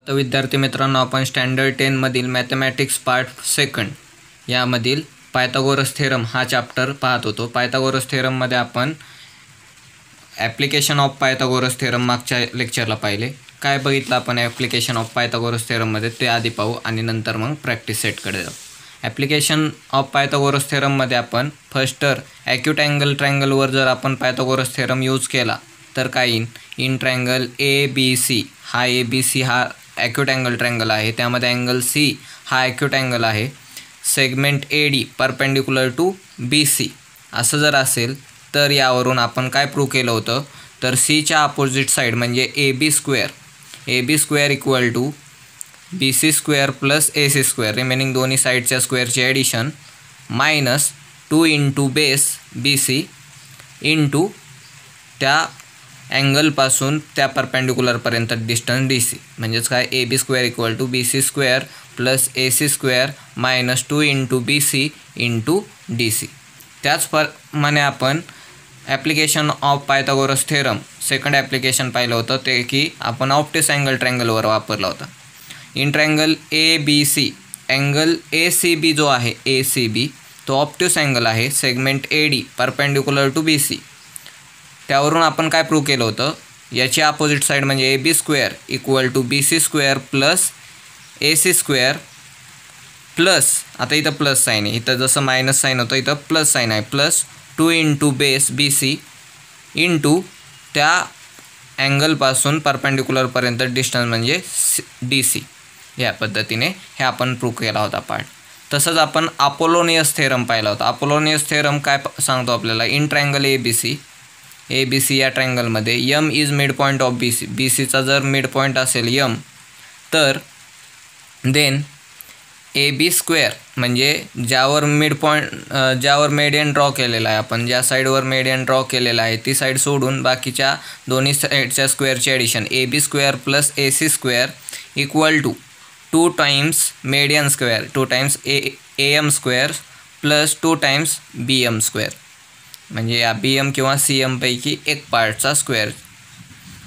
तर विद्यार्थी मित्रांनो, आपण स्टँडर्ड 10 मधील मॅथमॅटिक्स पार्ट सेकंड यामधील पायथागोरस थेरम हा चॅप्टर पाहत होतो. पायथागोरस थेरममध्ये आपण ॲप्लिकेशन ऑफ पायथागोरस थेरम मागच्या लेक्चरला पाहिले. काय बघितलं आपण ॲप्लिकेशन ऑफ पायथागोरस थेरममध्ये ते आधी पाहू आणि नंतर मग प्रॅक्टिस सेटकडे जाऊ. ॲप्लिकेशन ऑफ पायथागोरस थेरममध्ये आपण फर्स्टर ॲक्यूट अँगल ट्रायंगलवर जर आपण पायथागोरस थेरम यूज केला तर काय येईल. इन ट्रायंगल ABC हा ABC हा ॲक्यूट अँगल ट्रायंगल आहे, त्यामध्ये अँगल C हा ॲक्यूट अँगल आहे. Segment AD perpendicular to BC असं जर असेल तर यावरून आपण काय प्रूव्ह केलं होतं, तर Cच्या अपोजिट साईड म्हणजे AB square equal to BC square plus AC square, remaining दोन्ही साईडच्या स्क्वेअरचे addition minus 2 into base BC into त्या अँगलपासून त्या परपेंडिक्युलरपर्यंत डिस्टन्स DC, म्हणजेच काय AB square equal to BC square plus AC square minus 2 into BC into DC. त्याचप्रमाणे आपण application of Pythagoras theorem second application पाहिलं होतं, ते की आपण ऑप्टिस अँगल ट्रायंगलवर वापरला होता. In triangle ABC angle ACB जो आहे ACB तो ऑप्टिस अँगल आहे. Segment AD perpendicular to BC, त्यावरून आपण काय प्रूव्ह केलं होतं, याची अपोजिट साईड म्हणजे AB square equal to BC square plus AC square plus, आता इथं प्लस साईन आहे, इथं जसं मायनस साईन होतं इथं प्लस साईन आहे, plus 2 into base BC into त्या अँगलपासून परपेंडिक्युलरपर्यंत डिस्टन्स म्हणजे DC. या पद्धतीने हे आपण प्रूव्ह केला होता पार्ट. तसंच आपण अपोलोनियस थेरम पाहिला होता. अपोलोनियस थेरम काय सांगतो आपल्याला, इन ट्रायंगल ABC या ट्रायंगलमध्ये M is mid point of BCचा जर मिड पॉईंट असेल M, तर देन AB स्क्वेअर म्हणजे ज्यावर मेडियन ड्रॉ केलेला आहे, आपण ज्या साईडवर मेडियन ड्रॉ केलेला आहे ती साईड सोडून बाकीच्या दोन्ही साईडच्या स्क्वेअरचे addition AB square plus AC square equal to 2 times median square 2 times AM square plus 2 times BM square, म्हणजे या BM किंवा CM पैकी एक पार्टचा स्क्वेअर.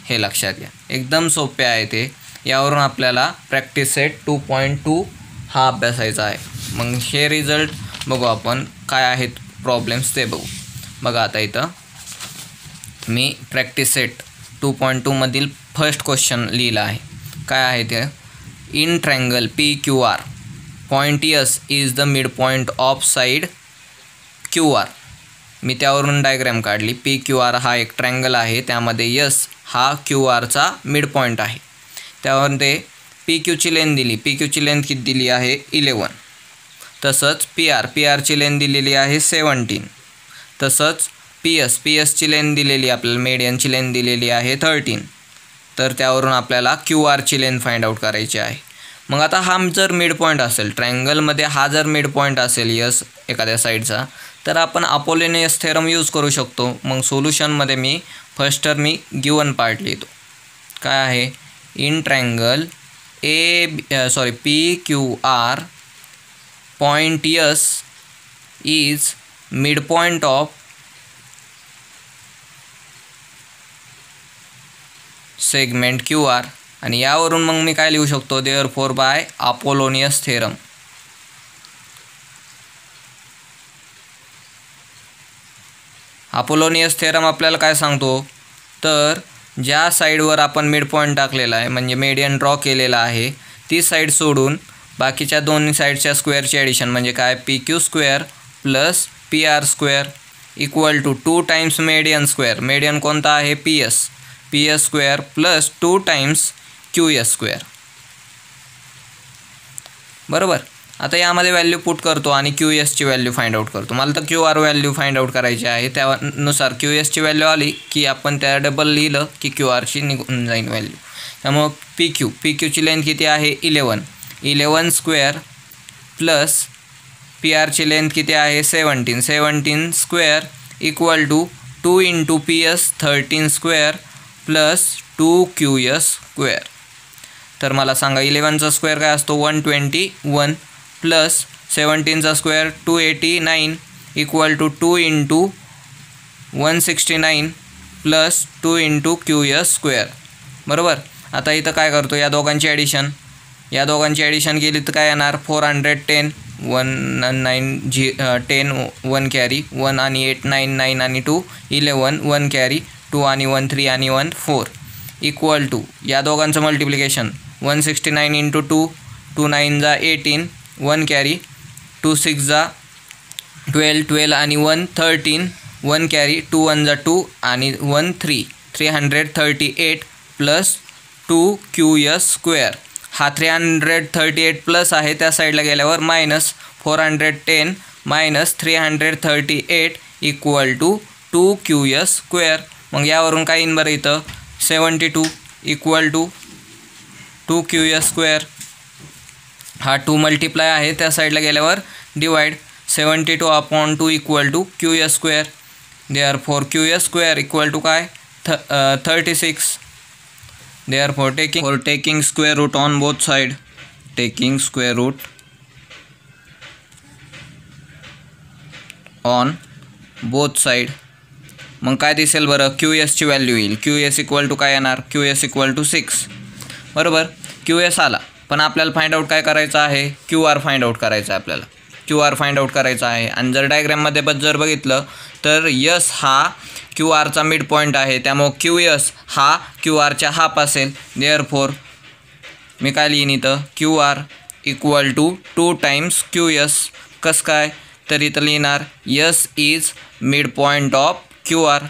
हे लक्षात घ्या, एकदम सोपे आहे ते. यावरून आपल्याला प्रॅक्टिस सेट 2.2 हा अभ्यासायचा आहे. मग हे रिझल्ट बघू आपण, काय आहेत प्रॉब्लेम्स ते बघू. बघा आता इथं मी प्रॅक्टिस सेट 2.2 मधील फर्स्ट क्वेश्चन लिहिला आहे. काय आहे ते, in triangle PQR point S is the mid point of side QR. मी त्यावरून डायग्रॅम काढली. PQR हा एक ट्रायंगल आहे, त्यामध्ये S हा QRचा मिड पॉईंट आहे. त्यामध्ये PQची लेंथ दिली, PQची लेंथ किती दिली आहे 11. तसंच PRची लेंथ दिलेली आहे 17. तसंच PSची लेंथ दिलेली आपल्याला, मेडियनची लेंथ दिलेली आहे 13. तर त्यावरून आपल्याला QRची लेंथ फाइंड आउट करायची आहे. मग आता हा जर मिड पॉईंट असेल ट्रायंगलमध्ये, हा जर मिड पॉईंट असेल S एखाद्या साईडचा, तर आपण अपोलोनियस थेरम यूज करू शकतो. मग सोल्युशनमध्ये मी गिवन पार्ट लिहितो. काय आहे, in triangle PQR point S is mid point of segment QR. आणि यावरून मग मी काय लिहू शकतो, therefore by Apollonius theorem. Apollonius theorem आपल्याला काय सांगतो, तर ज्या साईडवर आपण मिड पॉईंट टाकलेला आहे म्हणजे मेडियन ड्रॉ केलेला आहे ती साईड सोडून बाकीच्या दोन्ही साईडच्या स्क्वेअरचे ॲडिशन म्हणजे काय PQ square plus PR square equal to 2 times median square. Median कोणता आहे PS square plus 2 times QS square. बरोबर. आता यामध्ये व्हॅल्यू पुट करतो आणि QSची व्हॅल्यू फाइंड आउट करतो. मला तर QR व्हॅल्यू फाइंड आउट करायची आहे. त्यानुसार QSची व्हॅल्यू आली की आपण त्या डबल लिहिलं की QRची निघून जाईल व्हॅल्यू. त्यामुळं PQची लेंथ किती आहे 11 स्क्वेअर प्लस PRची लेंथ किती आहे 17 square equal to 2 into PS 13 square plus 2 QS square. तर मला सांगा 11चा स्क्वेअर काय असतो 121 प्लस 17चा square 289 equal to 2 into 169 plus 2 into QS square. बरोबर. आता इथं काय करतो, या दोघांची ॲडिशन केली तर काय येणार 410 10 1 कॅरी 1 आणि 8 9 9 आणि 2 11 1 कॅरी 2 आणि 1 3 आणि 1 4 इक्वल टू या दोघांचं मल्टिप्लिकेशन 169 इंटू 2 2 9 जा 18 1 कॅरी 2 6 जा 12 12 आणि 1 13 1 कॅरी 2 1 जा 2 आणि 1 3 338 प्लस 2QS स्क्वेअर. हा 338 प्लस आहे, त्या साईडला गेल्यावर minus 410 minus 338 equal to 2QS square. मग यावरून काय येईन बरं इथं 72 इक्वल टू 2QS स्क्वेअर. हा 2 मल्टिप्लाय आहे, त्या साईडला गेल्यावर divide 72 upon 2 equal to QS square. Therefore QS square equal to काय 36. Therefore taking square root on both side, taking square root on both side, मग काय दिसेल बरं QS ची व्हॅल्यू येईल. QS इक्वल टू काय येणार, QS इक्वल टू 6 बरोबर. QS आला, पण आपल्याला फाइंड आउट काय करायचं आहे, QR फाइंड आउट करायचं आहे आपल्याला. QR फाइंड आउट करायचा आहे. आणि जर डायग्राममध्ये जर बघितलं तर यस हा QR चा मिड पॉईंट आहे, त्यामुळे QS हा QR हाफ असेल. देअरफॉर मी काय लिहीन इथं QR equal to 2 times QS. कसं काय, तर इथं लिहिणार S is mid point of QR.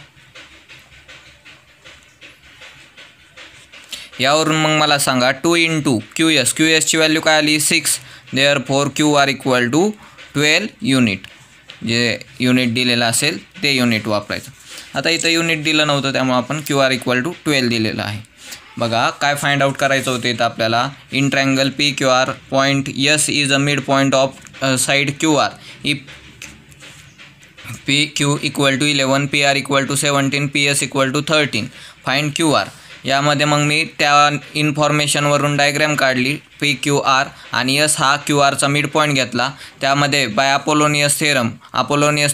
यावरून मग मला सांगा 2 इंटू QS ची व्हॅल्यू काय आली 6. Therefore QR equal to 12 unit. जे युनिट दिलेलं असेल ते युनिट वापरायचं. आता इथं युनिट दिलं नव्हतं, त्यामुळे आपण QR इक्वल टू 12 दिलेलं आहे. बघा काय फाइंड आउट करायचं होतं इथं आपल्याला. In triangle PQR point S is a mid point of side QR. If PQ equal to 11 PR equal to 17 PS equal to 13 find QR. यामध्ये मग मी त्या इन्फॉर्मेशनवरून डायग्राम काढली PQR आणि यस हा QRचा मिड पॉईंट घेतला. त्यामध्ये बाय अपोलोनियस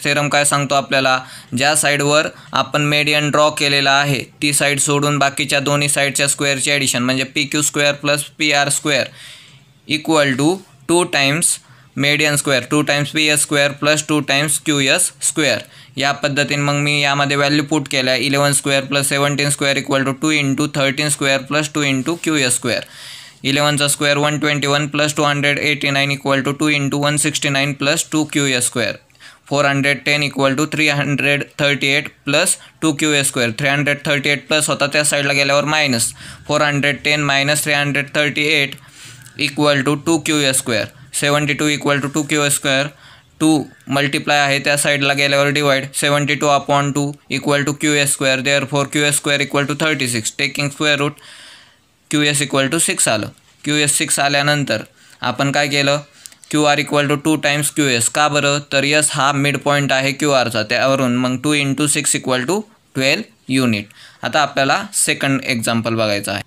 थेरम काय सांगतो आपल्याला, ज्या साईडवर आपण मेडियन ड्रॉ केलेला आहे ती साईड सोडून बाकीच्या दोन्ही साईडच्या स्क्वेअरची ॲडिशन म्हणजे PQ square plus PR square equal to 2 times median square 2 times PS square plus 2 times QS square. या पद्धतीने मग मी यामध्ये व्हॅल्यू पुट केल्या 11 square plus 17 square equal to 2 into 13 square plus 2 into QS square. 11चा square 121 plus 289 equal to 2 into 169 plus 2 QS square. 410 equal to 338 plus 2 QS square. 338 plus होता, त्या साईडला गेल्यावर minus 410 minus 338 equal to 2 QS square. 72 equal to 2 QS square. 2 multiply आहे, त्या साईडला गेल्यावर divide 72 upon 2 equal to QS square. Therefore QS square equal to 36. Taking square root QS equal to 6 आलं. QS 6 आल्यानंतर आपण काय केलं, QR equal to 2 times QS. का बरं, तर यस हा मिड पॉईंट आहे QRचा, त्यावरून मग 2 इंटू 6 इक्वल टू 12 युनिट. आता आपल्याला सेकंड एक्झाम्पल बघायचं आहे.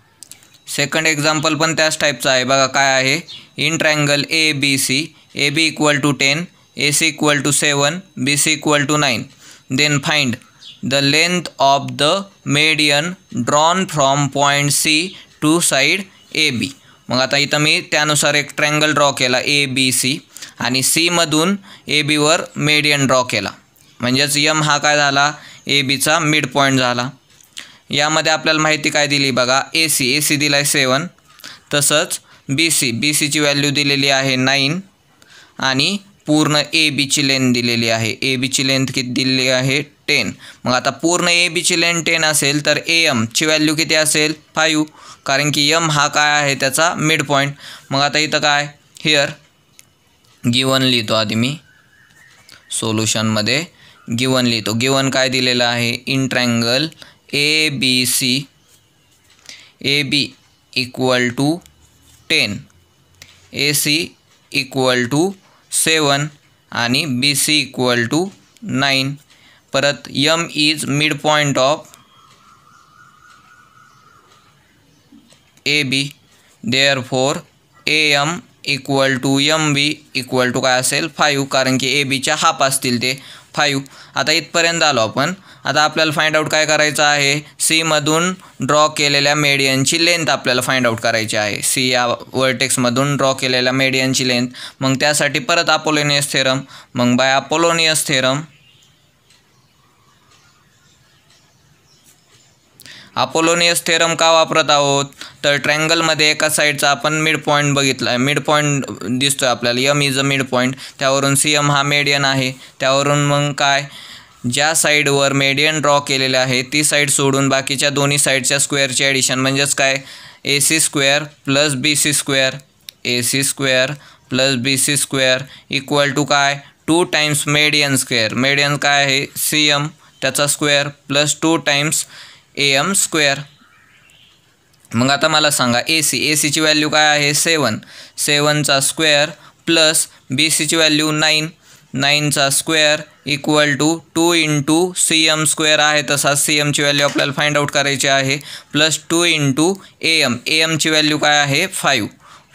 सेकंड एक्झाम्पल पण त्याच टाईपचं आहे. बघा काय आहे, in triangle ABC AB equal to 10 AC equal to 7 BC equal to 9. Then find the length of the median drawn from point C to side AB. मग आता इथं मी त्यानुसार एक ट्रायंगल ड्रॉ केला ABC आणि C मधून ABवर मेडियन ड्रॉ केला. म्हणजेच M हा काय झाला, ABचा मिड पॉईंट झाला. यामध्ये आपल्याला माहिती काय दिली बघा, AC दिला आहे 7. तसंच BCची व्हॅल्यू दिलेली आहे 9 आणि पूर्ण ABची लेंथ दिलेली आहे. ABची लेंथ किती दिलेली आहे 10. मग आता पूर्ण ABची लेंथ 10 असेल तर AMची व्हॅल्यू किती असेल 5, कारण की M हा काय आहे त्याचा मिड पॉईंट. मग आता इथं काय हिअर गिवन लिहितो आधी मी सोल्युशनमध्ये गिवन लिहितो. गिवन काय दिलेलं आहे, in triangle ABC AB equal to 10 AC equal to 7 आणि BC इक्वल टू 9. परत M is mid point of AB. Therefore AM equal to MB equal to काय असेल 5, कारण की ABच्या हाफ असतील ते. 5. आता इथपर्यंत आलो आपण. आता आपल्याला फाइंड आउट काय करायचं आहे, सी मधून ड्रॉ केलेल्या मेडियनची लेंथ आपल्याला फाइंड आउट करायची आहे. सी या वर्टेक्समधून ड्रॉ केलेल्या मेडियनची लेंथ. मग त्यासाठी परत अपोलोनियस थेरम. मग बाय अपोलोनियस थेरम का वापरत आहोत, तर ट्रायंगलमध्ये एका साईडचा आपण मिड पॉईंट बघितला आहे. मिड पॉईंट दिसतोय आपल्याला, M is a mid point. त्यावरून सी एम हा मेडियन आहे. त्यावरून मग काय, ज्या साईडवर मेडियन ड्रॉ केलेले आहे ती साईड सोडून बाकीच्या दोन्ही साईडच्या स्क्वेअरची ॲडिशन म्हणजेच काय, A C square plus B C square, A C square plus B C square equal to काय, 2 टाइम्स मेडियन स्क्वेअर. मेडियन काय आहे, सी एम, त्याचा square plus 2 times A M square. मग आता मला सांगा ए सीची व्हॅल्यू काय आहे, 7. 7चा स्क्वेअर प्लस बी सीची व्हॅल्यू 9. 9चा square equal to 2 into C M square आहे तसा सी एमची व्हॅल्यू आपल्याला फाइंड आउट करायची आहे, प्लस 2 इंटू ए एमची व्हॅल्यू काय आहे 5.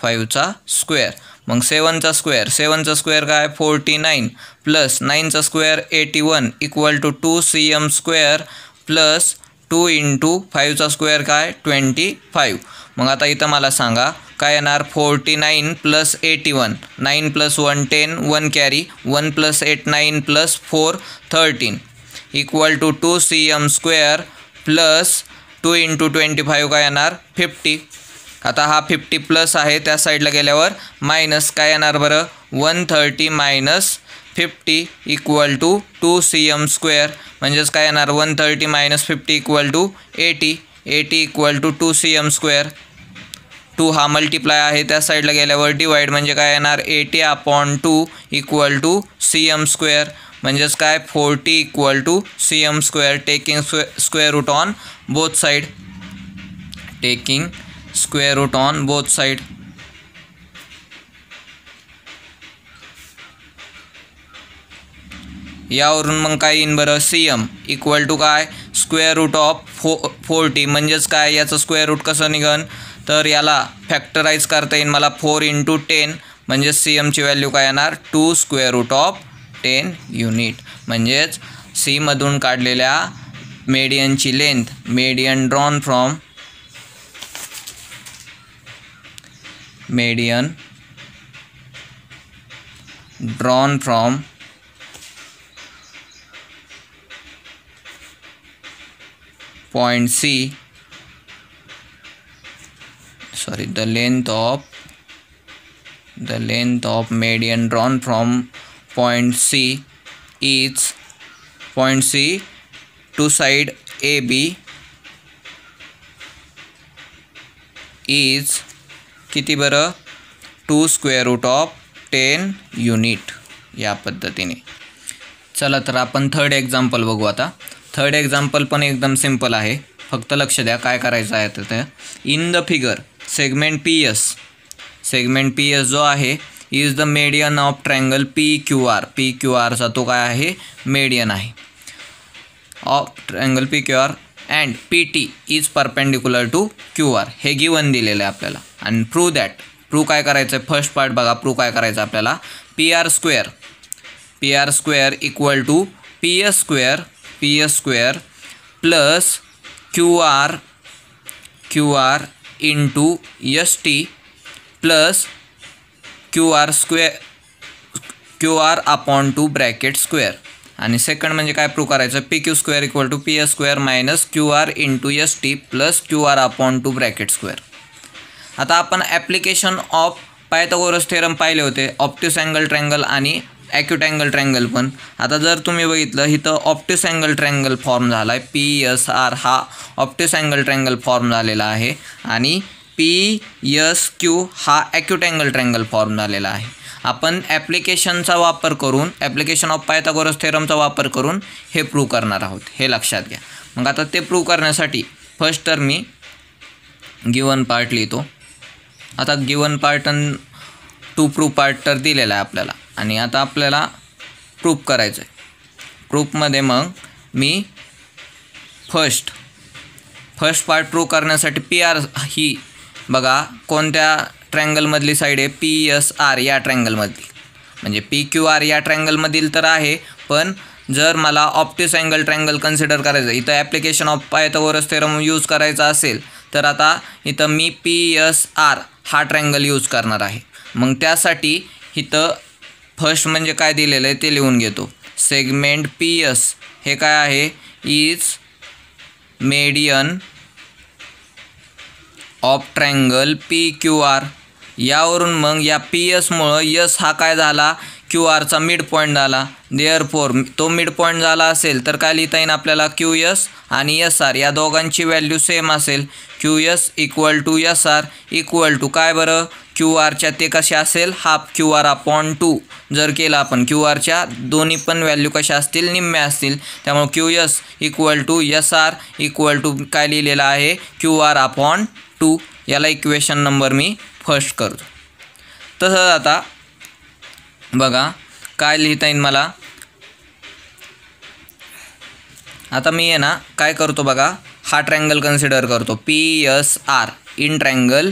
5चा स्क्वेअर. मग 7चा स्क्वेअर काय 49 प्लस 9चा square 81 equal to 2 C M square plus 2 into 5चा स्क्वेअर काय 25. मग आता इथं मला सांगा काय येणार, 49 plus 81, 9 plus 1 10, 1 carry, 1 plus 8 9 plus 4 13 equal to 2 C M square plus 2 into 25 काय येणार 50. आता हा 50 प्लस आहे, त्या साईडला गेल्यावर मायनस काय येणार बरं, 130 minus 50 equal to 2 C M square. म्हणजेच काय येणार 130 minus 50 equal to 80. 80 equal to 2 C M square. 2 हा मल्टिप्लाय आहे, त्या साईडला गेल्यावर डिवाइड म्हणजे काय येणार 80/2 equal to C M square. म्हणजेच काय 40 equal to C M square. Taking square root on both side. Taking square root on both side. यावरून मग काय येईन बरं, सी एम इक्वल टू काय स्क्वेअर रूट ऑफ 40. म्हणजेच काय याचं स्क्वेअर रूट कसं निघन, तर याला फॅक्टराईज करता येईल मला 4 इंटू 10. म्हणजेच सी एमची व्हॅल्यू काय येणार 2 स्क्वेअर रूट ऑफ 10 युनिट. म्हणजेच सीमधून काढलेल्या मेडियनची length, median drawn from point C, sorry, the length of median drawn from point C is, point C to side AB is किती बरं 2 स्क्वेअर रूट ऑफ 10 युनिट. या पद्धतीने. चला तर आपण थर्ड एक्झाम्पल बघू. आता थर्ड एक्झाम्पल पण एकदम सिंपल आहे, फक्त लक्ष द्या काय करायचं आहे. तर in the figure segment P S जो आहे is the median of triangle P Q आरचा तो काय आहे मेडियन आहे of triangle P Q R and P T is perpendicular to Q R. हे गिवन दिलेलं आहे आपल्याला. आणि प्रूव्ह काय करायचं आहे, फर्स्ट पार्ट बघा. प्रूव्ह काय करायचं आपल्याला, P R square equal to P S square plus Q R into S T plus Q R upon 2 bracket square. आणि सेकंड म्हणजे काय प्रूव्ह करायचं, P Q square equal to P S square minus Q R into S T plus Q R upon 2 bracket square. आता आपण application of Pythagoras theorem पाहिले होते, obtuse angle triangle आणि acute angle triangle पण. आता जर तुम्ही बघितलं इथं ऑप्टिस अँगल ट्रायंगल फॉर्म झाला आहे, पी एस आर हा ऑप्टिस अँगल ट्रायंगल फॉर्म झालेला आहे आणि पी एस क्यू हा ॲक्यूट अँगल ट्रायंगल फॉर्म झालेला आहे. आपण ॲप्लिकेशनचा वापर करून, ॲप्लिकेशन ऑफ पायथागोरस थेरमचा वापर करून हे प्रूव्ह करणार आहोत, हे लक्षात घ्या. मग आता ते प्रूव्ह करण्यासाठी फर्स्ट तर मी गिवन पार्ट लिहितो. आता गिवन पार्ट आणि टू प्रूव्ह पार्ट तर दिलेला आहे आपल्याला आणि आता आपल्याला प्रूव्ह करायचं आहे. प्रूफमध्ये मग मी फर्स्ट पार्ट प्रूव्ह करण्यासाठी पी आर ही बघा कोणत्या ट्रायंगलमधली साईड आहे, पी एस आर या ट्रायंगलमधली. म्हणजे पी क्यू आर या ट्रायंगलमधील तर आहे, पण जर मला ऑप्टिस अँगल ट्रँगल कन्सिडर करायचं, इथं application of Pythagoras theorem use करायचा असेल तर आता इथं मी PSR हा ट्रँगल यूज करणार आहे. मग त्यासाठी इथं फर्स्ट म्हणजे काय दिलेलं आहे ते लिहून घेतो. सेगमेंट PS हे काय आहे, is median of triangle PQR. यावरून मग या PS मुळे S हा काय झाला, QR मिड पॉईंट झाला. देअरफॉर तो मिड पॉईंट झाला असेल तर काय लिहिता येईल आपल्याला, QS आणि SR या दोघांची व्हॅल्यू सेम असेल. QS equal to SR equal to काय बरं, QRच्या ते कसे असेल, हाफ QR/2 जर केलं आपण, QRच्या दोन्ही पण व्हॅल्यू कशा असतील, निम्म्या असतील. त्यामुळे QS equal to SR equal to काय लिहिलेलं आहे, QR/2. याला इक्वेशन नंबर मी फर्स्ट करतो. तसंच आता बघा काय लिहिता येईल मला. आता मी आहे ना काय करतो बघा, हा ट्रँगल कन्सिडर करतो PSR इन ट्रँगल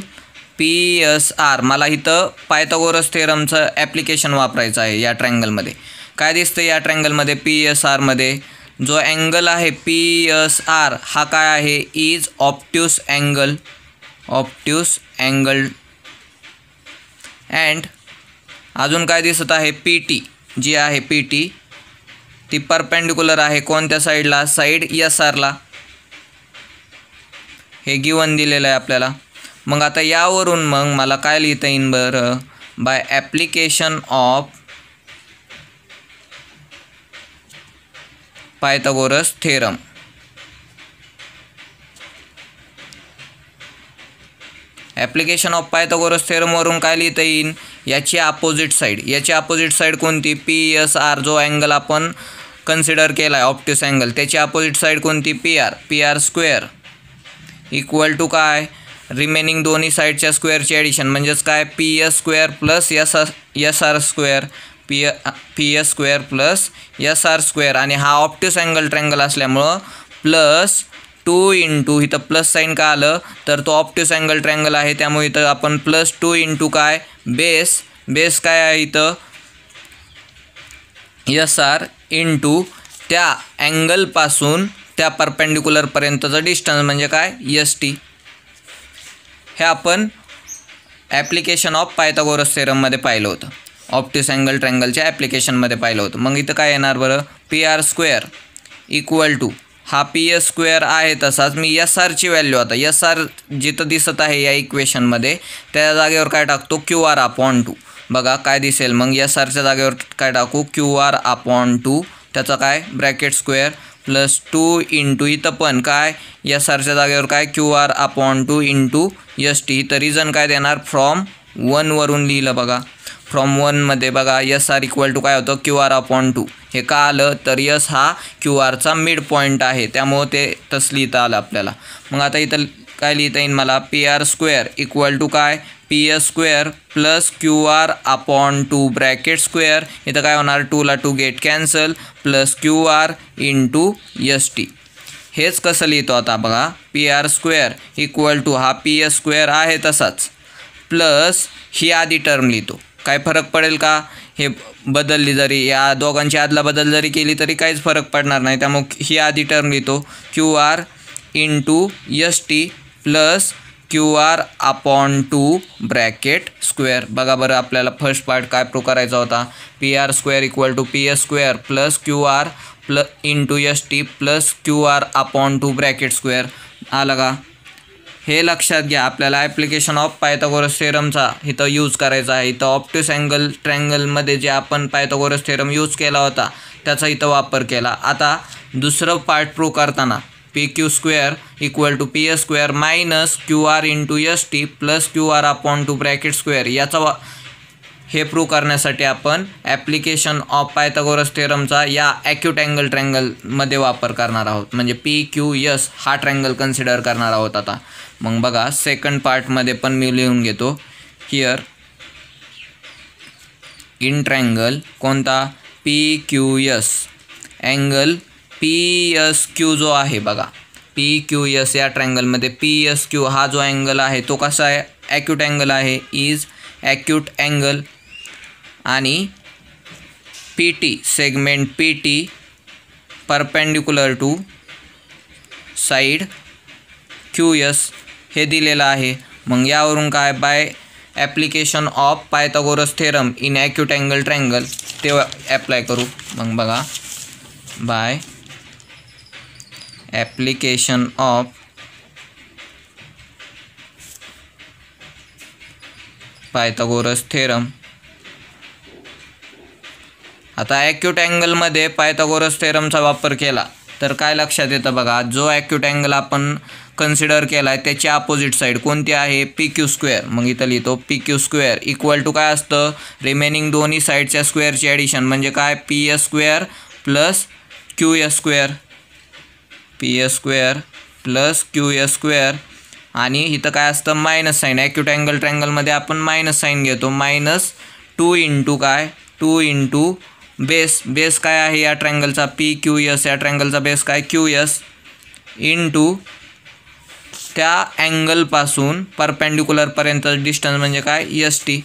PSR. मला इथं पायथागोरस थेरमचं ॲप्लिकेशन वापरायचं आहे. या ट्रँगलमध्ये काय दिसतं, या ट्रँगलमध्ये PSRमध्ये जो अँगल आहे PSR हा काय आहे, इज ऑप्ट्यूस अँगल अँड अजून काय दिसत आहे, PT जी आहे PT ती परपेंडिक्युलर आहे कोणत्या साईडला, साईड SRला. हे गिवन दिलेलं आहे आपल्याला. मग आता यावरून मग मला काय लिहिता येईल बरं, by application of Pythagoras theorem. Application of Pythagoras थेरमवरून काय लिहिता येईल, याची अपोजिट साईड कोणती, PSR जो अँगल आपण कन्सिडर केला आहे ऑप्टिस अँगल, त्याची अपोजिट साईड कोणती, PR स्क्वेअर इक्वल टू काय, रिमेनिंग दोन्ही साईडच्या स्क्वेअरची ॲडिशन म्हणजेच काय, PS square plus SR square, PS square plus SR square. आणि हा ऑप्टिस अँगल ट्रँगल असल्यामुळं प्लस 2 इंटू इथं प्लस साईन का आलं तर तो ऑप्टिस अँगल ट्रँगल आहे, त्यामुळे इथं आपण +2 इंटू काय, बेस काय आहे इथं SR इंटू त्या अँगलपासून त्या परपेंडिक्युलरपर्यंतचं डिस्टन्स म्हणजे काय, ST. हे आपण ॲप्लिकेशन ऑफ पायथागोरस थेरममध्ये पाहिलं होतं, ऑप्टिस अँगल ट्रँगलच्या ॲप्लिकेशनमध्ये पाहिलं होतं. मग इथं काय येणार बरं, PR स्क्वेअर इक्वल टू हा PS स्क्वेअर आहे तसाच मी SRची व्हॅल्यू, आता SR जिथं दिसत आहे या इक्वेशनमध्ये त्या जागेवर काय टाकतो, QR/2. बघा काय दिसेल मग, SRच्या जागेवर काय टाकू, QR/2 त्याचा काय ब्रॅकेट स्क्वेअर प्लस 2 इंटू इथं पण काय SRच्या जागेवर काय QR/2 इंटू ST. तर रिझन काय देणार, फ्रॉम 1 वरून लिहिलं बघा. फ्रॉम 1मध्ये बघा SR इक्वल टू काय होतं, QR/2. हे का आलं तर S हा QRचा मिड पॉईंट आहे, त्यामुळं ते तसं लिहिता आलं आपल्याला. मग आता इथं काय लिहिता येईल मला, PR स्क्वेअर इक्वल टू काय, PS square plus QR/2 bracket square. इथं काय होणार, 2 ला 2 get cancel plus QR into ST. हेच कसं लिहितो आता बघा, PR स्क्वेअर इक्वल टू हा PS स्क्वेअर आहे तसाच प्लस ही आधी टर्म लिहितो. काय फरक पडेल का, हे बदलली जरी, या दोघांची आदला बदल जरी केली तरी काहीच फरक पडणार नाही. त्यामुळे ही आधी टर्म लिहितो, QR into ST plus QR/2 bracket square. बघा बरं आपल्याला फर्स्ट पार्ट काय प्रूव्ह करायचा होता, PR square equal to PS square plus QR into ST plus QR/2 bracket square. आलं का, हे लक्षात घ्या. आपल्याला ॲप्लिकेशन ऑफ पायथागोरस थेरमचा इथं यूज करायचा आहे. इथं ऑप्टिस अँगल ट्रँगलमध्ये जे आपण पायथागोरस थेरम यूज केला होता त्याचा इथं वापर केला. आता दुसरं पार्ट प्रूव्ह करताना PQ square equal to PS square minus QR into ST plus QR/2 bracket square. याचा हे प्रूव्ह करण्यासाठी आपण ॲप्लिकेशन ऑफ पायथागोरस थेरमचा या ॲक्यूट अँगल ट्रँगलमध्ये वापर करणार आहोत, म्हणजे PQS हा ट्रँगल कन्सिडर करणार आहोत. आता मग बघा सेकंड पार्टमध्ये पण मी लिहून घेतो, हिअर इन ट्रँगल कोणता, PQS अँगल PSQ जो आहे बघा, PQS या ट्रँगलमध्ये PSQ हा जो अँगल आहे तो कसा आहे, ॲक्यूट अँगल आहे, इज ॲक्यूट अँगल. आणि PT segment PT perpendicular to side QS हे दिलेलं आहे. मग यावरून काय by application of Pythagoras theorem in acute angle triangle ते ॲप्लाय करू. मग बघा by application of Pythagoras theorem. आता ॲक्यूट अँगलमध्ये पायथागोरस थेरमचा वापर केला तर काय लक्षात येतं बघा, जो ॲक्यूट अँगल आपण कन्सिडर केला आहे त्याची अपोजिट साईड कोणती आहे PQ². मग इथं लिहितो PQ² इक्वल टू काय असतं, रिमेनिंग दोन्ही साईडच्या स्क्वेअरची ॲडिशन म्हणजे काय PS² plus QS², PS² plus QS². आणि इथं काय असतं मायनस साईन. ॲक्यूट अँगल ट्रँगलमध्ये आपण मायनस साईन घेतो. -2 इंटू काय 2 इंटू बेस काय आहे या ट्रँगलचा PQS, या ट्रँगलचा बेस काय QS इंटू त्या अँगलपासून परपेंडिक्युलरपर्यंत डिस्टन्स म्हणजे काय ST.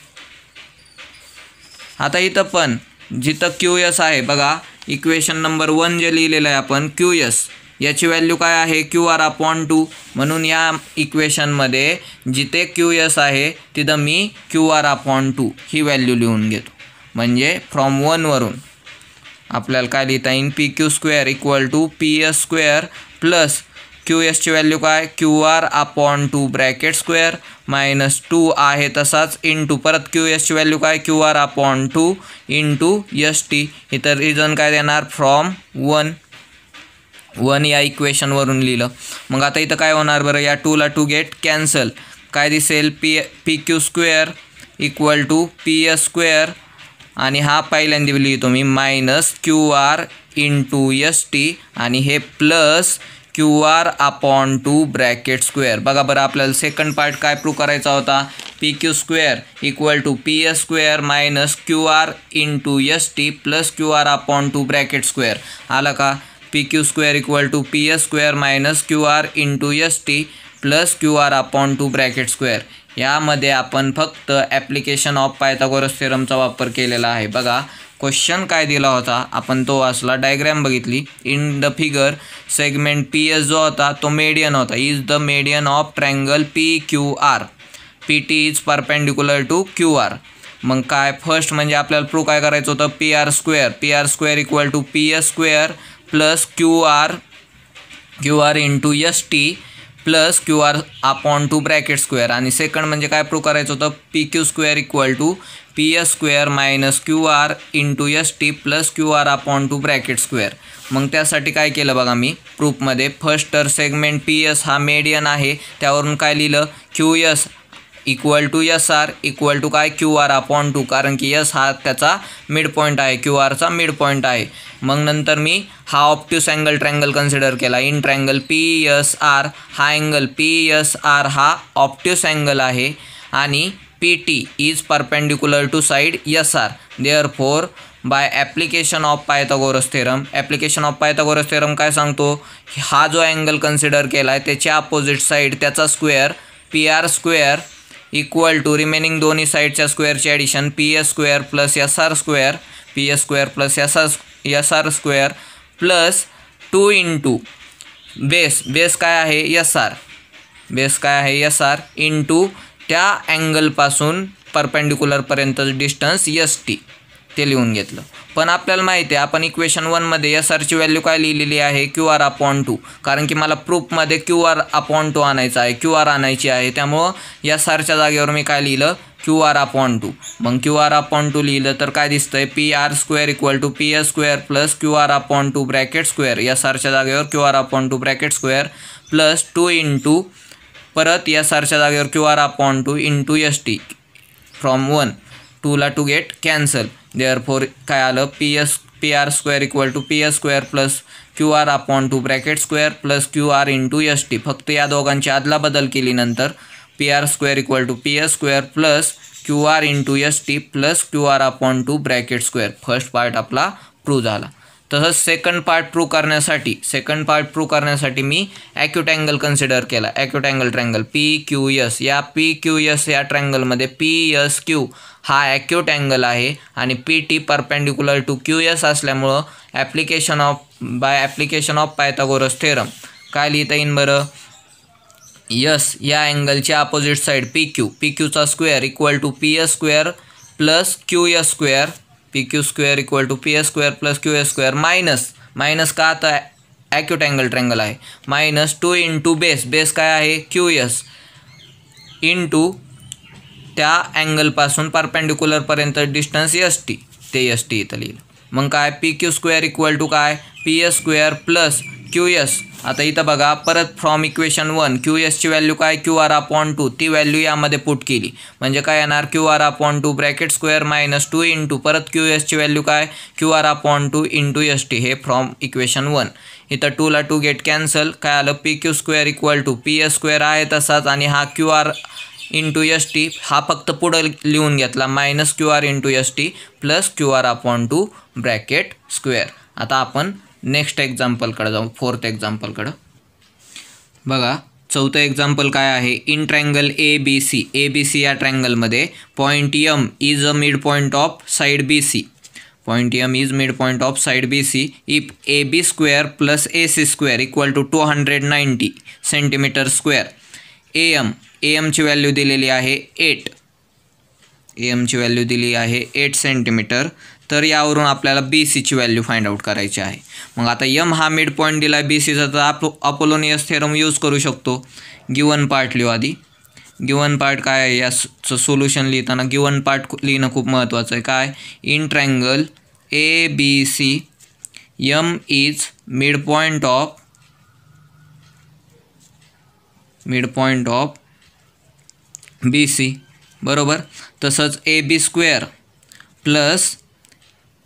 आता इथं पण जिथं QS आहे बघा, इक्वेशन नंबर 1 जे लिहिलेलं आहे आपण QS याची व्हॅल्यू काय आहे QR/2. म्हणून या इक्वेशनमध्ये जिथे QS आहे तिथं मी QR/2 ही व्हॅल्यू लिहून घेतो. म्हणजे फ्रॉम 1 वरून आपल्याला काय लिहिता येईल PQ² equal to PS² plus QSची व्हॅल्यू काय QR/2 ब्रॅकेट स्क्वेअर -2 आहे तसाच इंटू परत QSची व्हॅल्यू काय QR/2 इंटू ST. इथं रिझन काय देणार फ्रॉम 1 या इक्वेशनवरून लिहिलं. मग आता इथं काय होणार बरं, या 2 ला 2 गेट कॅन्सल. काय दिसेल PQ² इक्वल टू PS² आणि हा पहिल्यांदा लिहितो मी -QR इंटू ST आणि हे प्लस QR/2 ब्रॅकेट स्क्वेअर. बघा बरं आपल्याला सेकंड पार्ट काय प्रूव्ह करायचा होता, PQ² equal to PS² minus QR into ST plus QR/2 bracket square. आलं का, PQ² equal to PS² minus QR into ST plus QR/2 bracket square. यामध्ये आपण फक्त ॲप्लिकेशन ऑफ पायथागोरस थेरमचा वापर केलेला आहे. बघा क्वेश्चन काय दिला होता आपण तो वाचला, डायग्रॅम बघितली. In the figure segment PS जो होता तो मेडियन होता. Is the median of triangle PQR. PT is perpendicular to QR. मग काय फर्स्ट म्हणजे आपल्याला प्रूव्ह काय करायचं होतं PR² equal to PS² plus QR into ST plus QR/2 bracket square. आणि सेकंड म्हणजे काय प्रूव्ह करायचं होतं PQ² equal to PS² minus QR into ST plus QR/2 bracket square. मग त्यासाठी काय केलं बघा मी प्रूफमध्ये, फर्स्ट तर सेगमेंट PS हा मेडियन आहे त्यावरून काय लिहिलं QS equal to SR equal to काय QR/2 कारण की S हा त्याचा मिड पॉईंट आहे, QRचा मिड पॉईंट आहे. मग नंतर मी हा ऑप्ट्यूस अँगल ट्रँगल कन्सिडर केला इन ट्रँगल PSR. हा अँगल PSR हा ऑप्ट्यूस अँगल आहे आणि PT is perpendicular to side SR. Therefore by application of Pythagoras theorem, application of Pythagoras theorem काय सांगतो, हा जो अँगल कन्सिडर केला आहे त्याच्या अपोजिट साईड त्याचा square PR² equal to remaining दोन्ही साईडच्या स्क्वेअरची addition PS² plus SR² PS² plus SR² plus 2 into base काय आहे SR इंटू त्या अँगलपासून परपेंडिक्युलरपर्यंतचं डिस्टन्स ST ते लिहून घेतलं. पण आपल्याला माहिती आहे आपण इक्वेशन 1मध्ये SRची व्हॅल्यू काय लिहिलेली आहे QR/2 कारण की मला प्रूफमध्ये QR/2 आणायचा आहे, QR आणायची आहे. त्यामुळं SRच्या जागेवर मी काय लिहिलं QR/2. मग QR/2 लिहिलं तर काय दिसतंय PR² equal to PS² plus QR/2 bracket square. SRच्या जागेवर QR/2 bracket square plus 2 into परत SRच्या जागेवर QR/2 इंटू ST फ्रॉम 1 2 ला 2 गेट कॅन्सल. देअरफोर काय आलं PR² equal to PS² plus QR/2 bracket square plus QR into ST. फक्त या दोघांची अदलाबदल केली नंतर PR² equal to PS² plus QR into ST plus QR/2 bracket square. First part आपला प्रूव्ह झाला. तसंच सेकंड पार्ट प्रूव्ह करण्यासाठी मी ॲक्यूट अँगल कन्सिडर केला, ॲक्यूट अँगल ट्रँगल PQS. या PQS या ट्रँगलमध्ये PSQ हा ॲक्यूट अँगल आहे आणि PT परपेंडिक्युलर टू QS असल्यामुळं by application of Pythagoras theorem काय लिहिता येईन बरं? यस या अँगलच्या अपोजिट साईड PQचा square equal to PS square plus QS square, PQ square equal to PS square plus QS square minus का आता ॲक्यूट अँगल ट्रँगल आहे मायनस 2 इंटू बेस काय आहे QS इंटू त्या अँगलपासून परपेंडिक्युलरपर्यंत डिस्टन्स ST, ते ST इथं लिहिलं. मग काय PQ स्क्वेअर इक्वल टू काय PS स्क्वेअर प्लस QS. आता इथं बघा परत फ्रॉम इक्वेशन 1 QSची व्हॅल्यू काय QR/2 ती व्हॅल्यू यामध्ये पुट केली म्हणजे काय येणार QR/2 bracket square minus 2 into परत QSची व्हॅल्यू काय QR/2 इंटू ST हे फ्रॉम इक्वेशन 1. इथं 2 ला 2 गेट कॅन्सल काय आलं PQ square equal to PS square आहे तसाच आणि हा QR इंटू ST हा फक्त पुढं लिहून घेतला minus QR into ST plus QR/2 bracket square. आता आपण नेक्स्ट एक्झाम्पलकडे जाऊ, फोर्थ एक्झाम्पलकडं. बघा चौथं एक्झाम्पल काय आहे? इन ट्रँगल ABC या ट्रँगलमध्ये point M is a mid point of side BC. Point M is mid point of side BC if AB square plus AC square equal to 290 centimetre square. AMची value दिलेली आहे 8. AMची value दिली आहे 8 centimetre. तर यावरून आपल्याला BCची व्हॅल्यू फाइंड आउट करायची आहे. मग आता M हा मिड पॉईंट दिला आहे BCचा तर अपोलोनियस थेरम यूज करू शकतो. गिवन पार्ट लिहू आधी. गिवन पार्ट काय आहे याचं सोल्युशन लिहिताना गिवन पार्ट लिहिणं खूप महत्त्वाचं आहे. काय in triangle ABC M is mid point of BC बरोबर. तसंच AB square plus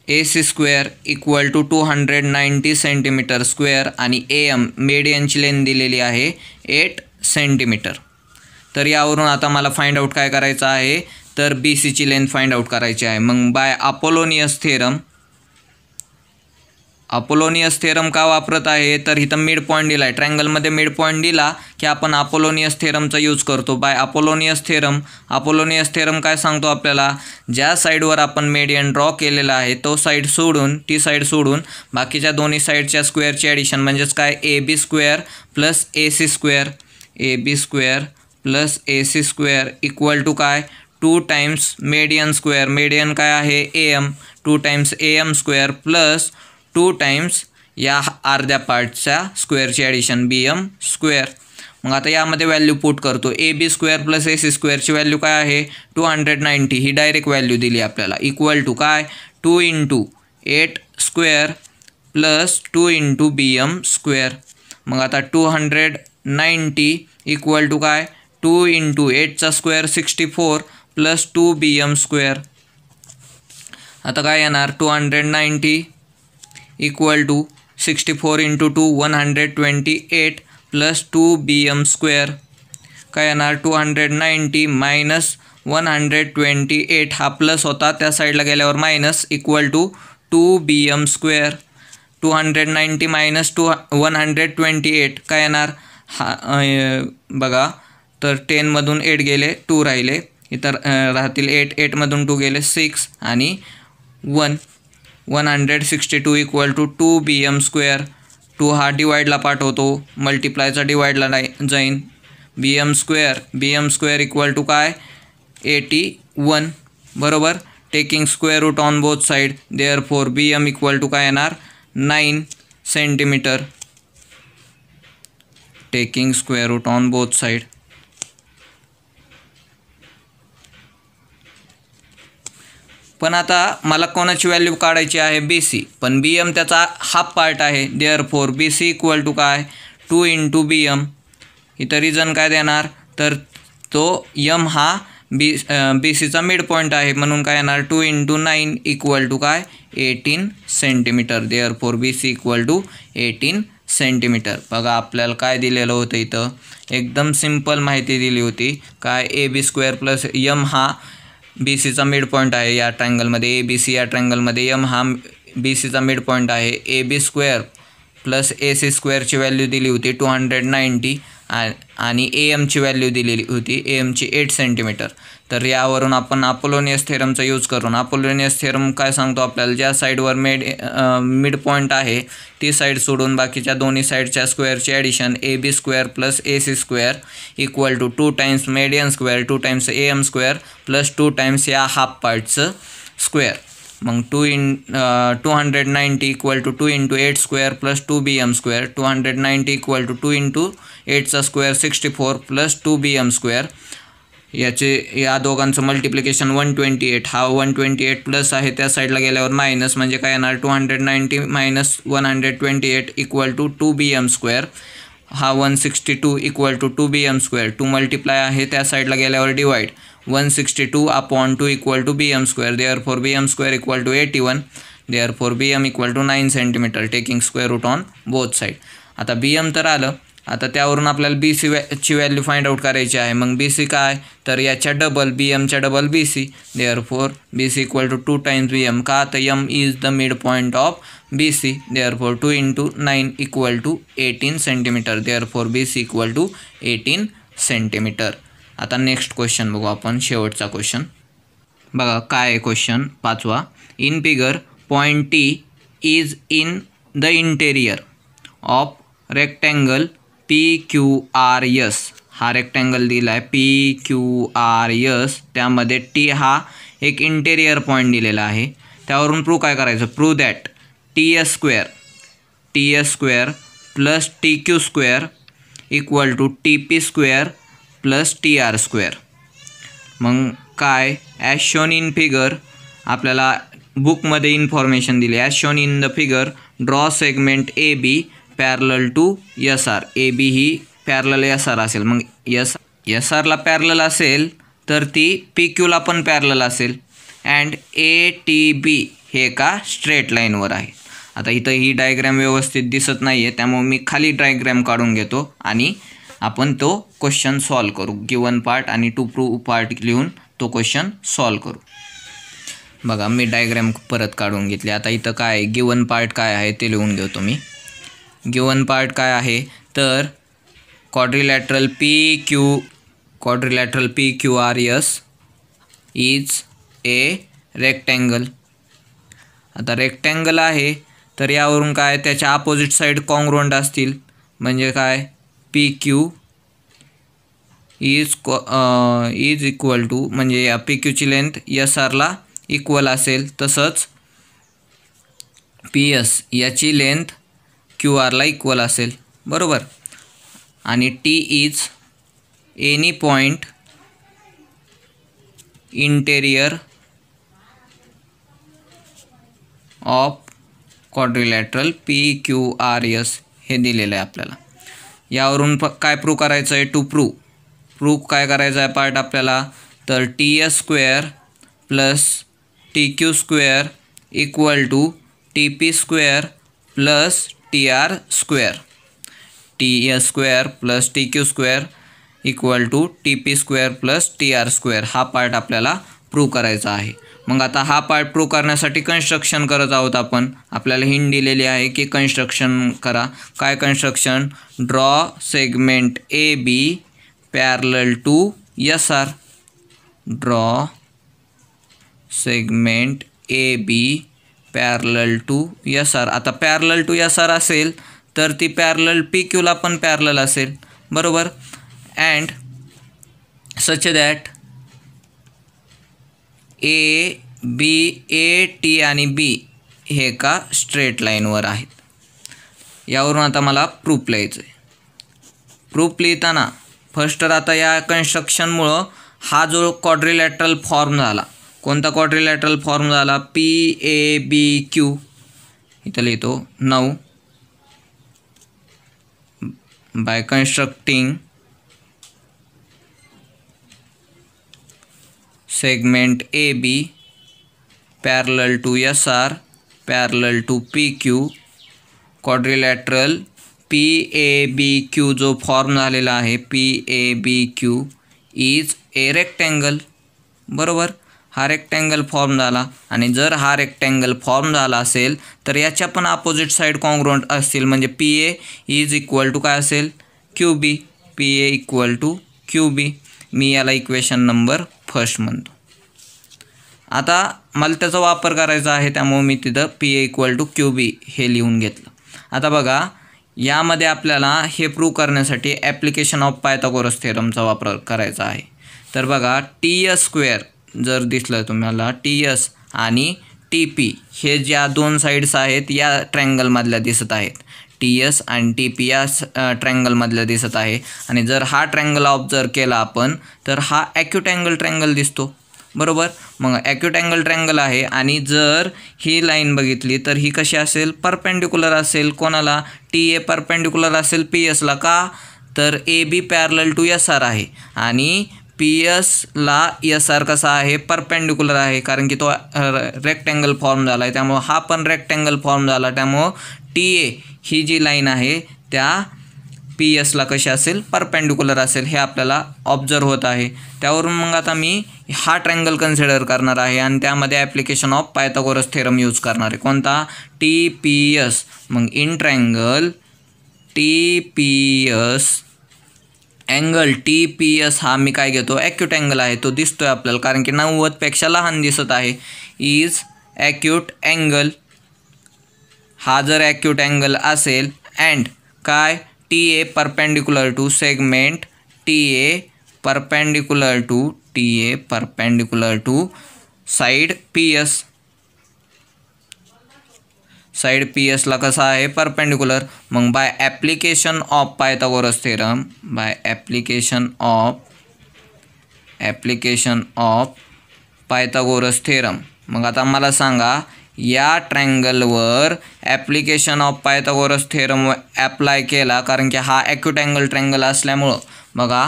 AC square equal to 290 centimetre square आणि AM मेडियनची लेंथ दिलेली आहे 8 सेंटीमीटर. तर यावरून आता मला फाइंड आउट काय करायचं आहे तर BCची लेंथ फाइंड आउट करायची आहे. मग बाय अपोलोनियस थेरम का वापरत आहे तर इथं मिड पॉईंट दिला आहे ट्रँगलमध्ये. मिड पॉईंट दिला की आपण अपोलोनियस थेरमचा यूज करतो. बाय अपोलोनियस थेरम काय सांगतो आपल्याला ज्या साईडवर आपण मेडियन ड्रॉ केलेला आहे ती साईड सोडून बाकीच्या दोन्ही साईडच्या स्क्वेअरची ॲडिशन म्हणजेच काय AB square plus AC square equal to काय 2 टाइम्स मेडियन स्क्वेअर. मेडियन काय आहे AM 2 times AM square plus 2 times या अर्ध्या पार्टच्या स्क्वेअरची ॲडिशन BM स्क्वेअर. मग आता यामध्ये व्हॅल्यू पुट करतो. AB स्क्वेअर प्लस AC स्क्वेअरची व्हॅल्यू काय आहे 290 ही डायरेक्ट व्हॅल्यू दिली आपल्याला इक्वल टू काय 2 into 8 square plus 2 into BM square. मग आता 290 इक्वल टू काय 2 इंटू 8चा स्क्वेअर 64 प्लस 2 BM स्क्वेअर. आता काय येणार 290 equal to 64 into 2 128 plus 2 BM square. काय येणार 290 मायनस 128 हा प्लस होता त्या साईडला गेल्यावर minus equal to 2 BM square. 290 minus 128 काय येणार बघा तर 10मधून 8 गेले 2 राहिले इतर राहतील 8मधून 2 गेले 6 आणि 162 इक्वल टू 2 BM स्क्वेअर. 2 हा डिवाइडला पाठवतो मल्टिप्लायचा डिवाइडला जाईन BM स्क्वेअर इक्वल टू काय 81 बरोबर. Taking square root on both side therefore BM equal to काय येणार 9 centimetre. Taking square root on both side. पण आता मला कोणाची व्हॅल्यू काढायची आहे BC पण BM त्याचा हाफ पार्ट आहे देअरफॉर BC इक्वल टू काय 2 इंटू BM. इथं रिझन काय देणार तर तो M हा BCचा मिड पॉईंट आहे म्हणून काय येणार 2 इंटू 9 इक्वल टू काय 18 centimetre. Therefore BC equal to 18 centimetre. बघा आपल्याला काय दिलेलं होतं इथं एकदम सिंपल माहिती दिली होती काय AB स्क्वेअर प्लस M हा BCचा मिड पॉईंट आहे या ट्रँगलमध्ये. ABC या ट्रँगलमध्ये M हा बी सीचा मिड पॉईंट आहे. A B square plus A C स्क्वेअरची व्हॅल्यू दिली होती 290 आणि ए एमची व्हॅल्यू दिलेली होती ए एमची 8 सेंटीमीटर. तर यावरून आपण अपोलोनियस थेरमचा यूज करून अपोलोनियस थेरम काय सांगतो आपल्याला, ज्या साईडवर मिड पॉईंट आहे ती साईड सोडून बाकीच्या दोन्ही साईडच्या स्क्वेअरची addition A B square plus A C square equal to 2 times median square 2 times A M square plus 2 times या हाफ पार्टचं स्क्वेअर. मग 290 equal to 2 into 8 square plus 2 B M square. 290 equal to 2 into 8चा square 64 plus 2 B M square. या दोघांचं multiplication 128. हा 128 plus आहे त्या साईडला गेल्यावर मायनस म्हणजे काय येणार 290 minus 128 equal to 2 B M square. हा 162 equal to 2 B M square. 2 multiply आहे त्या साईडला गेल्यावर divide 162 upon 2 equal to B M square. Therefore B M square equal to 81. Therefore B M equal to 9 centimetre taking square root on both side. आता B M तर आलं. आता त्यावरून आपल्याला बी ची व्हॅल्यू फाइंड आउट करायची आहे. मग बी सी काय तर याच्या डबल बी एमच्या double B C. Therefore B C equal to 2 times B M. का तर M is the mid point of B C. Therefore 2 into 9 equal to 18 centimetre. Therefore B C equal to 18 centimetre. आता next question बघू आपण, शेवटचा question बघा काय आहे. Question 5वा. In figure point T is in the interior of rectangle P Q R S. हा rectangle दिला आहे पी क्यू आर एस. त्यामध्ये टी हा एक इंटेरियर पॉईंट दिलेला आहे. त्यावरून प्रूव्ह काय करायचं, prove that T S square plus T Q square equal to T P square plus T R square. मग काय ॲज शोन इन फिगर आपल्याला बुकमध्ये इन्फॉर्मेशन दिली. As shown in the figure draw segment A B parallel to S R. A B ही parallel S R असेल. मग S आरला parallel असेल तर ती पी क्यूला पण पॅरलल असेल. अँड ए टी बी हे का स्ट्रेट लाईनवर आहे. आता इथं ही डायग्रॅम व्यवस्थित दिसत नाही आहे त्यामुळे मी खाली डायग्रॅम काढून घेतो आणि आपण तो क्वेश्चन सॉल्व करू. गिवन पार्ट आणि टू प्रूव्ह पार्ट लिहून तो क्वेश्चन सॉल्व करू. बघा मी डायग्रॅम परत काढून घेतली. आता इथं काय गिवन पार्ट काय आहे ते लिहून घेतो मी. गिवन पार्ट काय आहे तर quadrilateral P Q R S is a rectangle. आता रेक्टँगल आहे तर यावरून काय त्याच्या अपोजिट साईड कॉन्ग्रुएंट असतील. म्हणजे काय P Q is equal to म्हणजे या पी क्यूची लेंथ एस आरला इक्वल असेल. तसंच पी एस याची लेंथ क्यू आरला इक्वल असेल. बरोबर. आणि T is any point interior of quadrilateral P Q R S हे दिलेलं आहे आपल्याला. यावरून काय प्रूव्ह करायचं आहे, टू प्रूव्ह काय करायचं आहे पार्ट आपल्याला तर T S square plus T Q square equal to T P square plus T R square. T S square plus T Q square equal to T P square plus T R square हा part आपल्याला prove करायचा आहे. मग आता हा part prove करण्यासाठी construction करत आहोत आपण. आपल्याला हिंट दिलेली आहे की कन्स्ट्रक्शन करा. काय construction, draw segment A B parallel to S R. Draw segment A B parallel to S R. आता पॅरलल टू एस आर असेल तर ती पॅरलल पी क्यूला पण पॅरलल असेल. बरोबर. And such that A T आणि बी हे का स्ट्रेट लाईनवर आहेत. यावरून आता मला प्रूफ लिहायचं आहे. प्रूफ लिहिताना फर्स्ट तर आता या कन्स्ट्रक्शनमुळं हा जो क्वाड्रिलॅटरल फॉर्म झाला, कोणता क्वाड्रिलॅटरल फॉर्म झाला, पी ए बी क्यू. इथं लिहितो 9 by constructing segment AB parallel to SR parallel to PQ quadrilateral PABQ जो फॉर्म झालेला आहे PABQ is a rectangle. बरोबर. हा रेक्टँगल फॉर्म झाला आणि जर हा रेक्टँगल फॉर्म झाला असेल तर याच्या पण अपोजिट साईड कॉन्ग्रुएंट असतील म्हणजे PA इज इक्वल टू काय असेल QB. PA equal to QB. मी याला इक्वेशन नंबर फर्स्ट म्हणतो. आता मला त्याचा वापर करायचा आहे त्यामुळे मी तिथं PA इक्वल टू QB हे लिहून घेतलं. आता बघा यामध्ये आपल्याला हे प्रूव्ह करण्यासाठी ॲप्लिकेशन ऑफ पायथागोरस थेरमचा वापर करायचा आहे. तर बघा TS² जर दिसलं तुम्हाला TS आणि TP हे ज्या दोन साईड्स आहेत या ट्रायंगलमधल्या दिसत आहेत. TS आणि TP या ट्रायंगलमधल्या दिसत आहे आणि जर हा ट्रायंगल ऑब्झर्व केला आपण तर हा ॲक्यूट अँगल ट्रायंगल दिसतो बरोबर. मग ॲक्यूट अँगल ट्रायंगल आहे आणि जर ही लाईन बघितली तर ही कशी असेल परपेंडिक्युलर असेल कोणाला TA परपेंडिक्युलर असेल PSला का तर AB पॅरलल टू SR आहे आणि PSला SR कसा आहे परपेंडिक्युलर आहे कारण की तो रेक्टँगल फॉर्म झाला आहे त्यामुळं हा पण रेक्टँगल फॉर्म झाला त्यामुळं TA ही जी लाईन आहे त्या PSला कशी असेल परपेंडिक्युलर असेल हे आपल्याला ऑब्झर्व होत आहे. त्यावरून मग आता मी हा ट्रायंगल कन्सिडर करणार आहे आणि त्यामध्ये application of Pythagoras theorem use करणार आहे कोणता TPS. मग in triangle TPS angle TPS हा मी काय घेतो ॲक्यूट अँगल आहे तो दिसतोय आपल्याला कारण की 90पेक्षा लहान दिसत आहे. Is acute angle. हा जर ॲक्यूट अँगल असेल अँड काय TA perpendicular to segment TA perpendicular to side PS. Side PSला कसा आहे परपेंडिक्युलर. मग by application of Pythagoras theorem application of Pythagoras theorem. मग आता मला सांगा या ट्रायंगलवर application of Pythagoras theorem apply केला कारण की हा ॲक्यूट अँगल ट्रायंगल असल्यामुळं बघा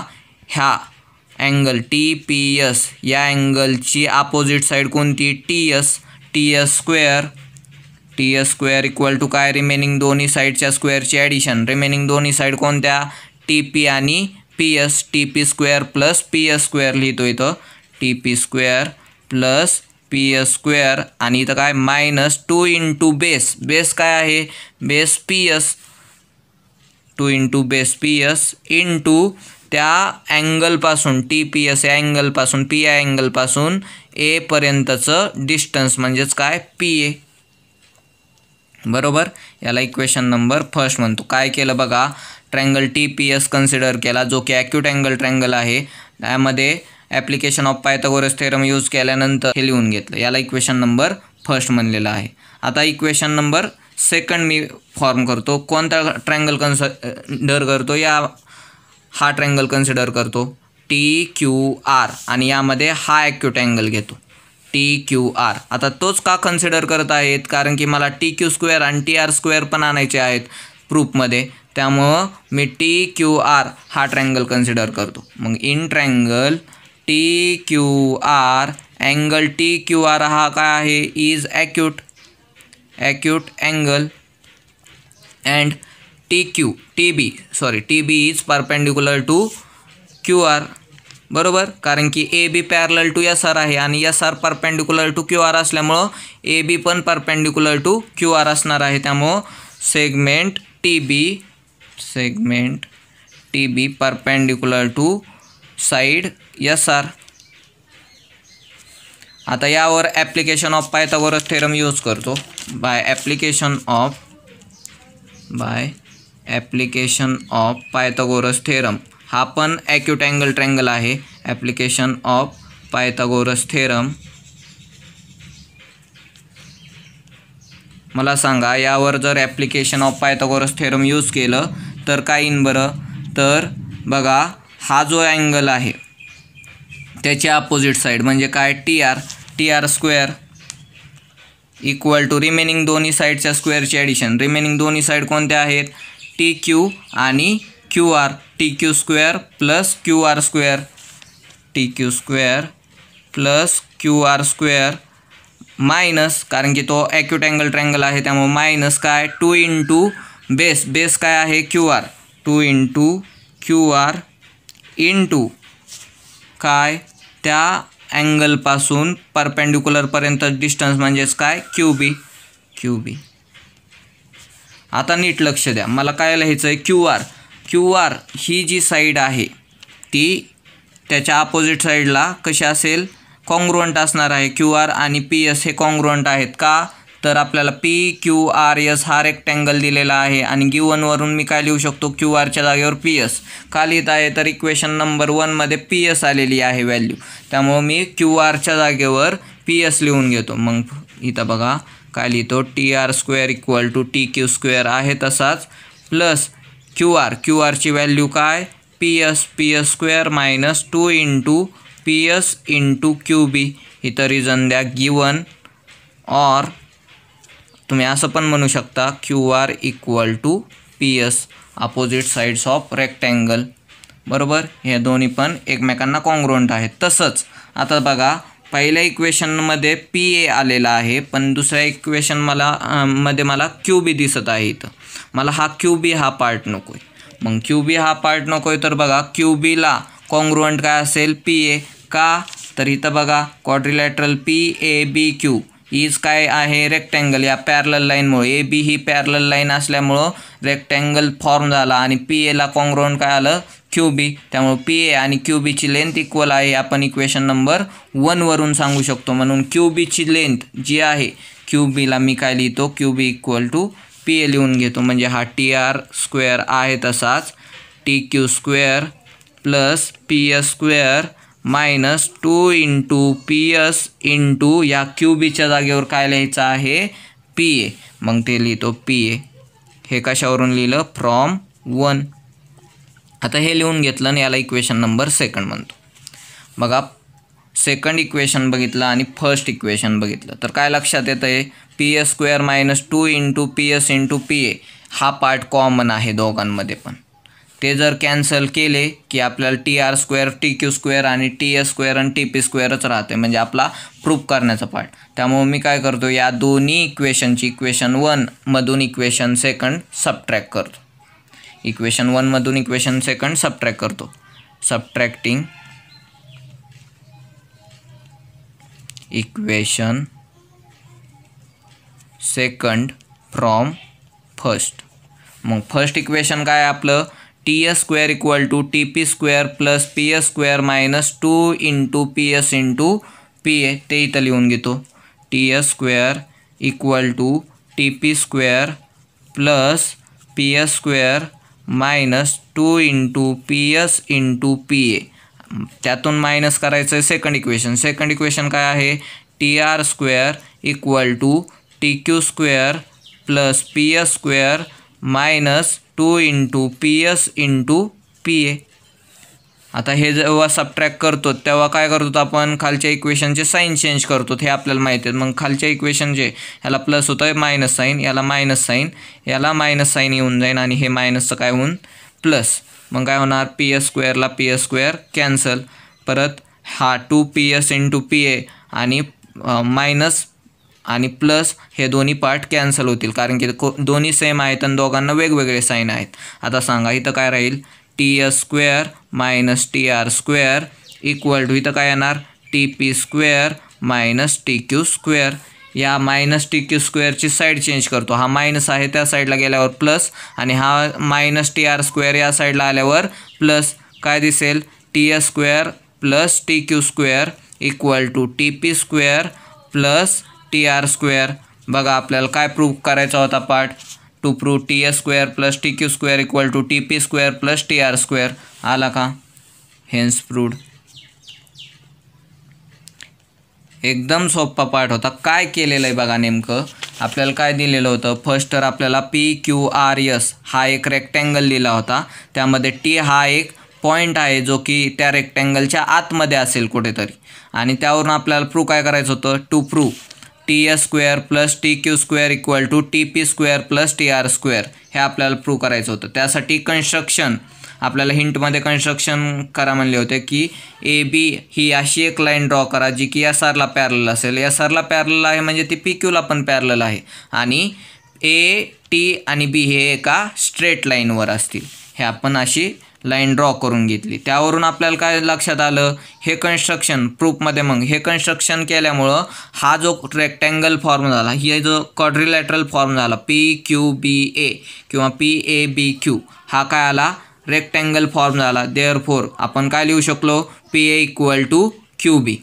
ह्या अँगल TPS या अँगलची अपोजिट साईड कोणती TS² इक्वल टू काय रिमेनिंग दोन्ही साईडच्या स्क्वेअरची ॲडिशन. रिमेनिंग दोन्ही साईड कोणत्या TP आणि PS. TP² प्लस PS² लिहितो इथं TP² प्लस PS² आणि इथं काय -2 इंटू बेस काय आहे base PS 2 into base PS into त्या अँगलपासून TPS या अँगलपासून PI अँगलपासून A पर्यंतचं डिस्टन्स म्हणजेच काय PA बरोबर. याला इक्वेशन नंबर फर्स्ट म्हणतो. काय केलं बघा ट्रायंगल TPS कन्सिडर केला जो की ॲक्यूट अँगल ट्रायंगल आहे. त्यामध्ये application of Pythagoras theorem use केल्यानंतर हे लिहून घेतलं. याला इक्वेशन नंबर फर्स्ट म्हणलेला आहे. आता इक्वेशन नंबर सेकंड मी फॉर्म करतो. कोणता ट्रायंगल कन्सिडर करतो हा ट्रायंगल कन्सिडर करतो TQR आणि यामध्ये हा ॲक्यूट अँगल घेतो TQR. आता तोच का कन्सिडर करत आहेत कारण की मला TQ² आणि TR² पण आणायचे आहेत प्रूफमध्ये त्यामुळं मी TQR हा ट्रायंगल कन्सिडर करतो. मग in triangle TQR angle TQR हा काय आहे is acute angle and TB is perpendicular to QR बरोबर कारण की AB पॅरलल टू SR आहे आणि SR परपेंडिक्युलर टू QR असल्यामुळं AB पण परपेंडिक्युलर टू QR असणार आहे. त्यामुळं segment TB perpendicular to side SR. आता यावर application of Pythagoras theorem use करतो. By application of Pythagoras theorem हा पण ॲक्यूट अँगल ट्रायंगल आहे. ॲप्लिकेशन ऑफ पायथागोरस थेरम मला सांगा यावर जर application of Pythagoras theorem use केलं तर काय येईन बरं. तर बघा हा जो अँगल आहे त्याची अपोजिट साईड म्हणजे काय TR² इक्वल टू रिमेनिंग दोन्ही साईडच्या स्क्वेअरची ॲडिशन. रिमेनिंग दोन्ही साईड कोणत्या आहेत TQ आणि QR. TQ² plus QR² minus कारण की तो ॲक्यूट अँगल ट्रायंगल आहे त्यामुळे मायनस काय 2 इंटू बेस काय आहे QR 2 इंटू QR इंटू काय त्या अँगलपासून परपेंडिक्युलरपर्यंत डिस्टन्स म्हणजेच काय क्यू बी. आता नीट लक्ष द्या, मला काय लिहायचं आहे क्यू आर ही जी साईड आहे ती त्याच्या अपोजिट साईडला कशी असेल कॉन्ग्रुएंट असणार आहे. क्यू आर आणि पी एस हे कॉन्ग्रुएंट आहेत का, तर आपल्याला पी क्यू आर एस हा रेक्टँगल दिलेला आहे आणि गिवनवरून मी काय लिहू शकतो क्यू आरच्या जागेवर पी एस का लिहित आहे, तर इक्वेशन नंबर 1मध्ये पी एस आलेली आहे व्हॅल्यू, त्यामुळे मी क्यू आरच्या जागेवर पी एस लिहून घेतो. मग इथं बघा काय लिहितो T R square equal to T Q square आहे तसाच प्लस क्यू आरची व्हॅल्यू काय P S square minus 2 into P S into Q B. इथं रिझन द्या गिवन, और तुम्ही असं पण म्हणू शकता Q R equal to P S opposite sides of rectangle. बरोबर, हे दोन्ही पण एकमेकांना कॉन्ग्रुएंट आहेत. तसंच आता बघा पहिल्या इक्वेशनमध्ये पी ए आलेला आहे, पण दुसऱ्या इक्वेशन मध्ये मला क्यू बी दिसत आहे. इथं मला हा क्यू बी हा पार्ट नको आहे. मग क्यू बी हा पार्ट नको आहे तर बघा क्यू बीला कॉन्ग्रुएंट काय असेल पी ए का, तर इथं बघा quadrilateral P A B Q is काय आहे रेक्टँगल या पॅरलल लाईनमुळे ए बी ही पॅरलल लाईन असल्यामुळं रेक्टँगल फॉर्म झाला आणि पी एला कॉन्ग्रुएंट काय आलं क्यू बी, त्यामुळे पी ए आणि क्यू बीची लेंथ इक्वल आहे आपण इक्वेशन नंबर 1 वरून सांगू शकतो. म्हणून क्यू बीची लेंथ जी आहे क्यू बीला मी काय लिहितो Q B equal to P A लिहून घेतो. म्हणजे हा टी आर स्क्वेअर आहे तसाच T Q square plus P S square minus 2 into P S into या क्यू बीच्या जागेवर काय लिहायचं आहे पी ए. मग ते लिहितो पी ए. हे कशावरून लिहिलं फ्रॉम 1. आता हे लिहून घेतलं आणि याला इक्वेशन नंबर 2 म्हणतो. बघा सेकंड इक्वेशन बघितलं आणि फर्स्ट इक्वेशन बघितलं तर काय लक्षात येतं आहे P S square minus 2 into P S into P ए हा पार्ट कॉमन आहे दोघांमध्ये पण. ते जर कॅन्सल केले की आपल्याला T R square T Q square आणि टी एस स्क्वेअर आणि टी पी स्क्वेअरच राहते म्हणजे आपला प्रूफ करण्याचा पार्ट. त्यामुळे मी काय करतो या दोन्ही इक्वेशनची इक्वेशन 1 मधून इक्वेशन 2 सबट्रॅक्ट करतो. इक्वेशन 1 मधून इक्वेशन 2 सबट्रॅक्ट करतो. Subtracting equation 2 from first. मग फर्स्ट इक्वेशन काय आपलं T S square equal to T P square plus P S square minus 2 into P S into P A. ते इथं लिहून घेतो T S square equal to T P square plus P S square minus 2 into P S into P A. त्यातून मायनस करायचं आहे second equation काय आहे T R square equal to T Q square plus P S square minus 2 into P S into P A. आता हे जेव्हा subtract करतो तेव्हा काय करतो आपण खालच्या इक्वेशनचे साईन चेंज करतो हे आपल्याला माहिती आहे. मग खालच्या इक्वेशन जे ह्याला प्लस होतं आहे मायनस साईन, याला मायनस साईन, याला मायनस साईन येऊन जाईल आणि हे मायनसचं काय होऊन प्लस. मग काय होणार पी एस स्क्वेअरला पी एस स्क्वेअर कॅन्सल, परत हा 2 P S into P A आणि मायनस आणि प्लस हे दोन्ही पार्ट कॅन्सल होतील कारण की दोन्ही सेम आहेत आणि दोघांना वेगवेगळे साईन आहेत. आता सांगा इथं काय राहील T S square minus T R square equal to इथं काय येणार T P square minus T Q square. या मायनस टी क्यू स्क्वेअरची साईड चेंज करतो, हा मायनस आहे त्या साईडला गेल्यावर प्लस आणि हा मायनस टी आर स्क्वेअर या साईडला आल्यावर प्लस. काय दिसेल T S square plus T Q square equal to T P square plus T R square. बघा आपल्याला काय प्रूव्ह करायचा होता part two prove T S square plus T Q square equal to T P square plus T R square. आला का, hence proved. एकदम सोपा part होता. काय केलेलं आहे बघा नेमकं आपल्याला काय दिलेलं होतं फर्स्ट तर आपल्याला पी क्यू आर एस हा एक रेक्टँगल दिला होता, त्यामध्ये टी हा एक पॉईंट आहे जो की त्या रेक्टँगलच्या आतमध्ये असेल कुठेतरी आणि त्यावरून आपल्याला प्रूव्ह काय करायचं होतं to prove T S square plus T Q square equal to T P square plus T R square हे आपल्याला प्रूव्ह करायचं होतं. त्यासाठी कन्स्ट्रक्शन आपल्याला हिंटमध्ये कन्स्ट्रक्शन करा म्हणले होते की ए बी ही अशी एक लाईन ड्रॉ करा जी की एस आरला पॅरलल असेल. एस आरला पॅरलल आहे म्हणजे ती पी क्यूला पण पॅरलल आहे आणि ए टी आणि बी हे एका स्ट्रेट लाईनवर असतील. हे आपण अशी लाईन ड्रॉ करून घेतली. त्यावरून आपल्याला काय लक्षात आलं, हे कन्स्ट्रक्शन प्रूफमध्ये मग हे कन्स्ट्रक्शन केल्यामुळं हा जो रेक्टँगल फॉर्म झाला, हे जो क्वाड्रिलॅटरल फॉर्म झाला PQBA किंवा PABQ, हा काय आला, रेक्टँगल फॉर्म झाला. देअरफोर आपण काय लिहू शकलो, PA = QB.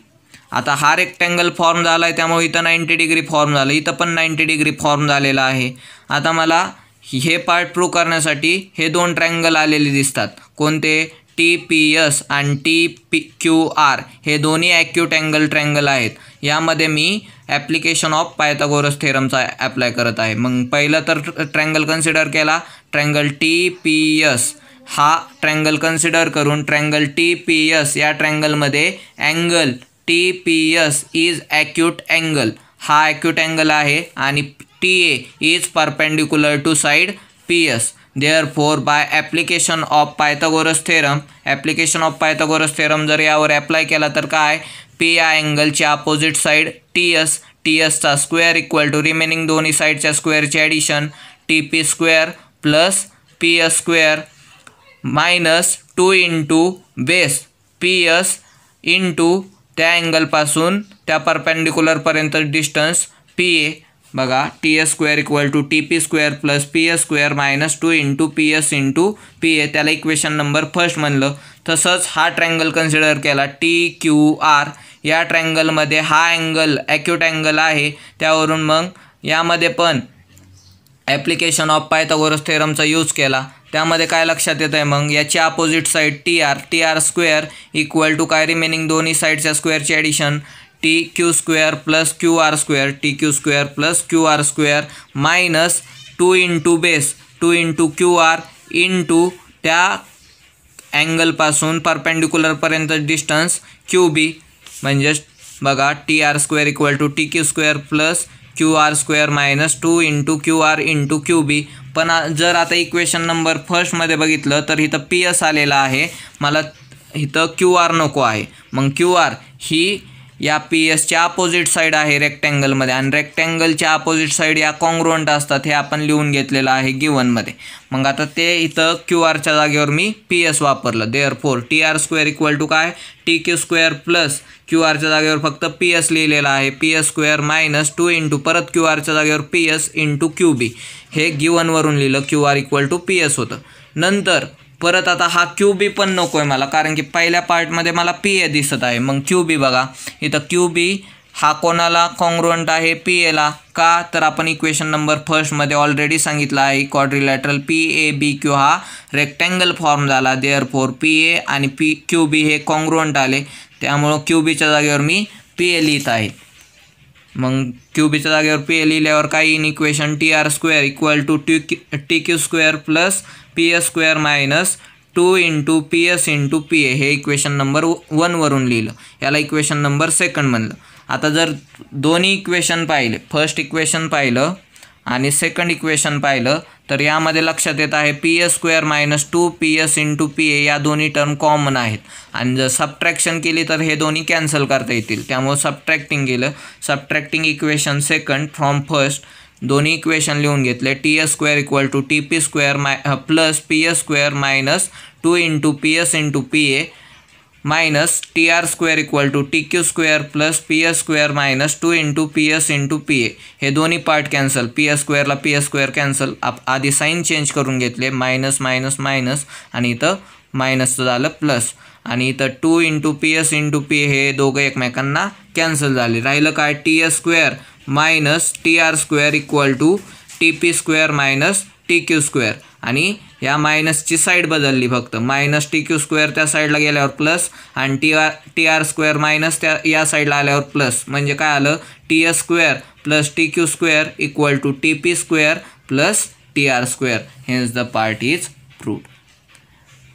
आता हा रेक्टँगल फॉर्म झाला आहे त्यामुळे इथं 90 डिग्री फॉर्म झालं, इथं पण 90 डिग्री फॉर्म झालेला आहे. आता मला हे पार्ट प्रूव्ह करण्यासाठी हे दोन ट्रँगल आलेले दिसतात. कोणते, TPS आणि TQR, हे दोन्ही ॲक्यूट अँगल ट्रँगल आहेत. यामध्ये मी ॲप्लिकेशन ऑफ पायथागोरस थेरमचा ॲप्लाय करत आहे. मग पहिलं तर ट्रँगल कन्सिडर केला, ट्रँगल TPS. हा ट्रँगल कन्सिडर करून ट्रँगल TPS या ट्रँगलमध्ये angle TPS is acute angle, हा ॲक्यूट अँगल आहे आणि TA is perpendicular to side PS. Therefore by application of Pythagoras theorem, application of Pythagoras theorem जर यावर ॲप्लाय केला तर काय, P या अँगलची अपोजिट साईड TSचा स्क्वेअर = रिमेनिंग दोन्ही साईडच्या स्क्वेअरचे addition TP² + PS² minus 2 × base PS into त्या अँगलपासून त्या परपेंडिक्युलरपर्यंत डिस्टन्स PA. बघा, TS² = TP² + PS² minus 2 × PS × PA. त्याला इक्वेशन नंबर फर्स्ट म्हणलं. तसंच हा ट्रँगल कन्सिडर केला TQR. या ट्रँगलमध्ये हा अँगल ॲक्यूट अँगल आहे, त्यावरून मग यामध्ये पण ॲप्लिकेशन ऑफ पायथागोरस थेरमचा यूज केला. त्यामध्ये काय लक्षात येतं आहे, मग याची अपोजिट साईड TR² = काय, रिमेनिंग दोन्ही साईडच्या स्क्वेअरची addition TQ² + QR² TQ² + QR² minus 2 × base 2 × QR into त्या अँगलपासून परपेंडिक्युलरपर्यंत डिस्टन्स QB. म्हणजेच बघा, TR² = TQ² + QR² minus 2 × QR × QB. पण जर आता इक्वेशन नंबर फर्स्टमध्ये बघितलं तर इथं PS आलेला आहे, मला इथं QR नको आहे. मग QR ही या PSच्या अपोजिट साईड आहे रेक्टँगलमध्ये, आणि रेक्टँगलच्या अपोजिट साईड या कॉन्ग्रुएंट असतात, हे आपण लिहून घेतलेलं आहे गिवनमध्ये. मग आता ते इथं QRच्या जागेवर मी PS वापरलं. देअरफोर TR² = काय, TQ² + QRच्या जागेवर फक्त PS लिहिलेलं आहे, PS² मायनस 2 × परत QRच्या जागेवर PS × QB. हे गिवनवरून लिहिलं, QR = PS होतं. नंतर परत आता हा QB पण नको आहे मला, कारण की पहिल्या पार्टमध्ये मला PA दिसत आहे. मग QB बघा, इथं QB हा कोणाला कॉन्ग्रुएंट आहे, PAला. का, तर आपण इक्वेशन नंबर फर्स्टमध्ये ऑलरेडी सांगितलं आहे, क्वाड्रिलॅटरल PABQ हा रेक्टँगल फॉर्म झाला. देअरफोर PA आणि QB हे कॉन्ग्रुएंट आले, त्यामुळं QBच्या जागेवर मी PA लिहित आहे. मग QBच्या जागेवर PA लिहिल्यावर काय येईन equation, TR² = TQ² + PS² minus 2 × PS × PA. हे इक्वेशन नंबर 1 वरून लिहिलं, याला इक्वेशन नंबर सेकंड म्हणलं. आता जर दोन्ही इक्वेशन पाहिले, फर्स्ट इक्वेशन पाहिलं आणि सेकंड इक्वेशन पाहिलं, तर यामध्ये लक्षात येत आहे PS² - 2 PS × PA या दोन्ही टर्म कॉमन आहेत, आणि जर सबट्रॅक्शन केली तर हे दोन्ही कॅन्सल करता येतील. त्यामुळे सबट्रॅक्टिंग केलं, subtracting equation second from first. दोन्ही इक्वेशन लिहून घेतले. TS² = TP² + PS² minus 2 × PS × PA minus TR² = TQ² + PS² minus 2 × PS × PA. हे दोन्ही पार्ट कॅन्सल, PS² ला PS² कॅन्सल. आधी साईन चेंज करून घेतले, मायनस मायनस मायनस, आणि इथं मायनसचं झालं प्लस, आणि इथं 2 × PS × PA हे दोघं एकमेकांना कॅन्सल झाले. राहिलं काय, TS² minus TR² = TP² minus TQ², आणि या मायनसची साईड बदलली फक्त, मायनस TQ² त्या साईडला गेल्यावर प्लस, आणि TR² मायनस त्या या साईडला आल्यावर प्लस. म्हणजे काय आलं, TS² + TQ² = TP² + TR². Hence the part is proved.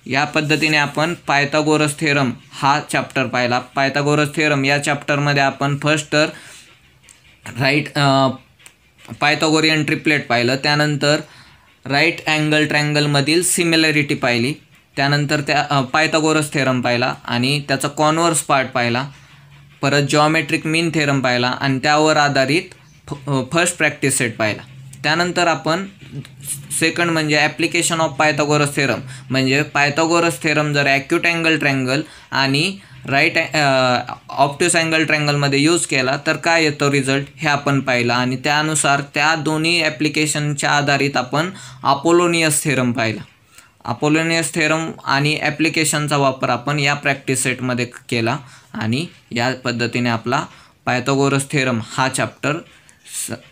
या पद्धतीने आपण पायथागोरस थेरम हा चॅप्टर पाहिला. पायथागोरस थेरम या चॅप्टरमध्ये आपण फर्स्ट तर पायथागोरियन ट्रिपलेट पाहिलं, त्यानंतर राईट अँगल ट्रँगलमधील सिमिलॅरिटी पाहिली, त्यानंतर त्या पायथागोरस थेरम पाहिला आणि त्याचा कॉन्व्हर्स पार्ट पाहिला, परत जॉमेट्रिक मीन थेरम पाहिला, आणि त्यावर आधारित फर्स्ट प्रॅक्टिस सेट पाहिला. त्यानंतर आपण सेकंड म्हणजे ॲप्लिकेशन ऑफ पायथागोरस थेरम, म्हणजे पायथागोरस थेरम जर ॲक्यूट अँगल ट्रँगल आणि राईट ऑप्टिस अँगल ट्रँगलमध्ये यूज केला तर काय येतो रिझल्ट हे आपण पाहिलं, आणि त्यानुसार त्या दोन्ही ॲप्लिकेशनच्या आधारित आपण अपोलोनियस थेरम पाहिला. अपोलोनियस थेरम आणि ॲप्लिकेशनचा वापर आपण या प्रॅक्टिस सेटमध्ये केला, आणि या पद्धतीने आपला पायथागोरस थेरम हा चॅप्टर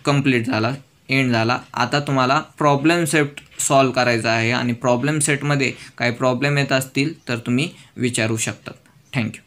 कंप्लीट झाला, एंड झाला. आता तुम्हाला प्रॉब्लेम सेट सॉल्व करायचा आहे, आणि प्रॉब्लेम सेटमध्ये काही प्रॉब्लेम येत असतील तर तुम्ही विचारू शकता. थँक्यू.